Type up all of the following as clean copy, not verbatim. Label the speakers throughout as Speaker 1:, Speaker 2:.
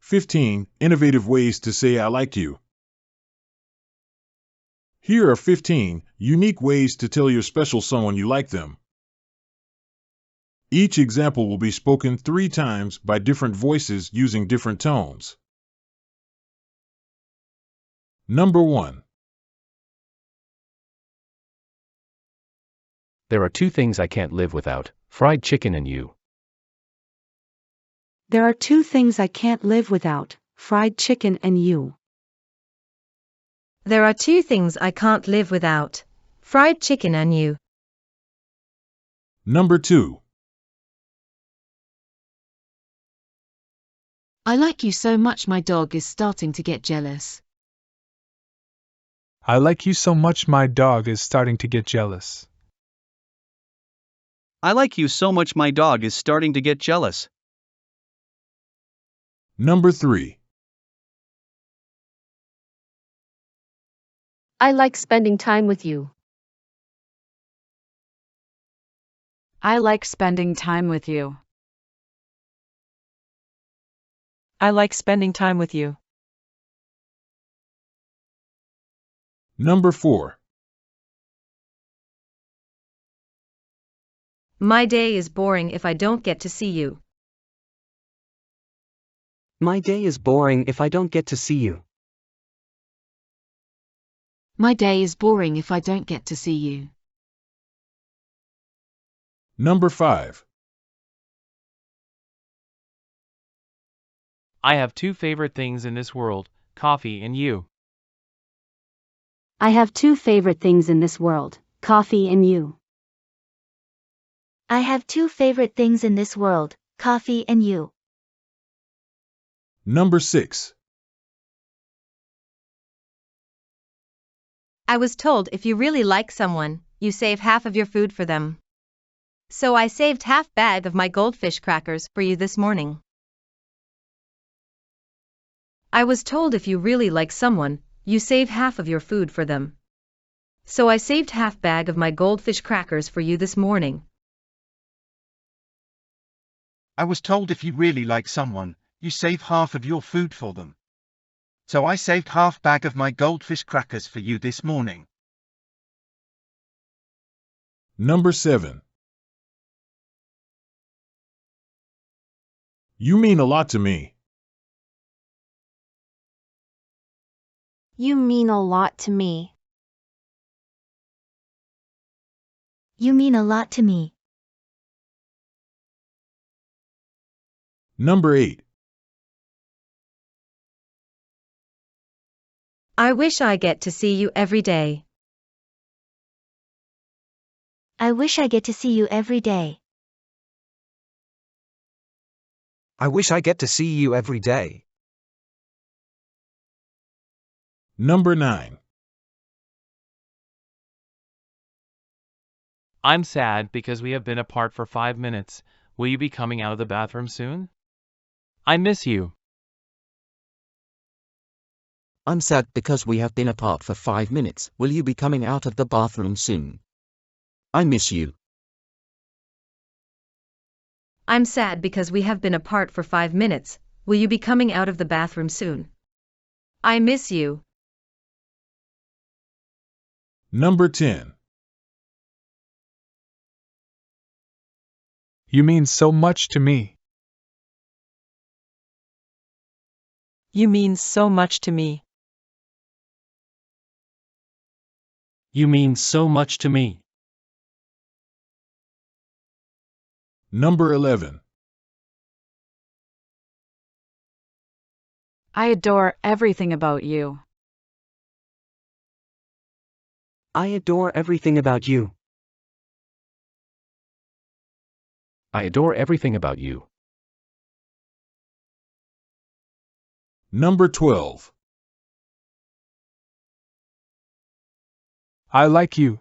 Speaker 1: 15 Innovative Ways to Say I Like You. Here are 15 unique ways to tell your special someone you like them. Each example will be spoken 3 times by different voices using different tones. Number 1.
Speaker 2: There are 2 things I can't live without: fried chicken and you.
Speaker 3: There are 2 things I can't live without: fried chicken and you.
Speaker 4: There are 2 things I can't live without: fried chicken and you.
Speaker 1: Number 2.
Speaker 5: I like you so much my dog is starting to get jealous.
Speaker 6: I like you so much my dog is starting to get jealous.
Speaker 7: I like you so much my dog is starting to get jealous.
Speaker 1: Number 3.
Speaker 8: I like spending time with you.
Speaker 3: I like spending time with you. I like spending time with you.
Speaker 1: Number 4.
Speaker 4: My day is boring if I don't get to see you.
Speaker 9: My day is boring if I don't get to see you.
Speaker 5: My day is boring if I don't get to see you.
Speaker 1: Number 5.
Speaker 10: I have 2 favorite things in this world: coffee and you.
Speaker 8: I have 2 favorite things in this world: coffee and you.
Speaker 11: I have 2 favorite things in this world: coffee and you.
Speaker 1: Number 6.
Speaker 4: I was told if you really like someone, you save half of your food for them. So I saved half bag of my goldfish crackers for you this morning. I was told if you really like someone, you save half of your food for them. So I saved half bag of my goldfish crackers for you this morning.
Speaker 12: I was told if you really like someone, you save half of your food for them. So I saved half bag of my goldfish crackers for you this morning.
Speaker 1: Number 7. You mean a lot to me.
Speaker 11: You mean a lot to me. You mean a lot to me.
Speaker 1: Number 8.
Speaker 4: I wish I get to see you every day.
Speaker 11: I wish I get to see you every day.
Speaker 9: I wish I get to see you every day.
Speaker 1: Number 9.
Speaker 10: I'm sad because we have been apart for 5 minutes. Will you be coming out of the bathroom soon? I miss you.
Speaker 9: I'm sad because we have been apart for 5 minutes. Will you be coming out of the bathroom soon? I miss you.
Speaker 4: I'm sad because we have been apart for 5 minutes. Will you be coming out of the bathroom soon? I miss you.
Speaker 1: Number 10.
Speaker 6: You mean so much to me.
Speaker 3: You mean so much to me.
Speaker 2: You mean so much to me.
Speaker 1: Number 11.
Speaker 3: I adore everything about you.
Speaker 9: I adore everything about you.
Speaker 2: I adore everything about you.
Speaker 1: Number 12.
Speaker 6: I like you.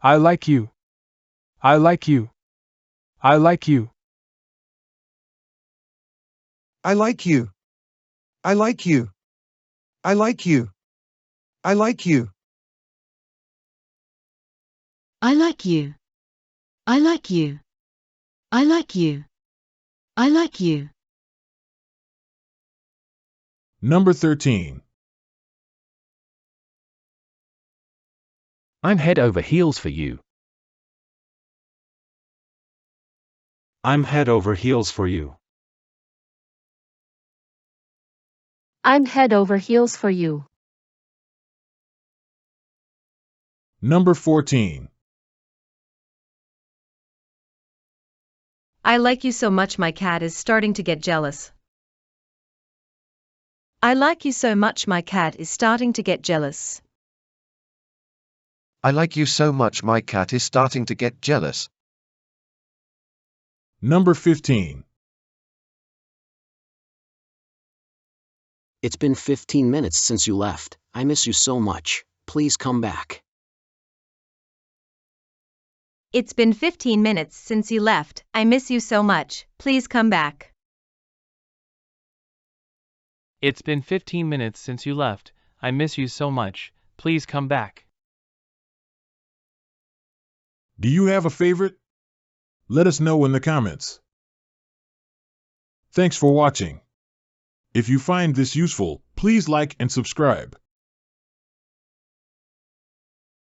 Speaker 6: I like you. I like you. I like you.
Speaker 12: I like you. I like you. I like you. I like you.
Speaker 5: I like you. I like you. I like you. I like you.
Speaker 1: Number 13.
Speaker 2: I'm head over heels for you.
Speaker 13: I'm head over heels for you.
Speaker 8: I'm head over heels for you.
Speaker 1: Number 14.
Speaker 4: I like you so much my cat is starting to get jealous. I like you so much my cat is starting to get jealous.
Speaker 14: I like you so much my cat is starting to get jealous.
Speaker 1: Number 15.
Speaker 15: It's been 15 minutes since you left. I miss you so much. Please come back.
Speaker 4: It's been 15 minutes since you left. I miss you so much. Please come back.
Speaker 10: It's been 15 minutes since you left. I miss you so much. Please come back.
Speaker 1: Do you have a favorite? Let us know in the comments. Thanks for watching. If you find this useful, please like and subscribe.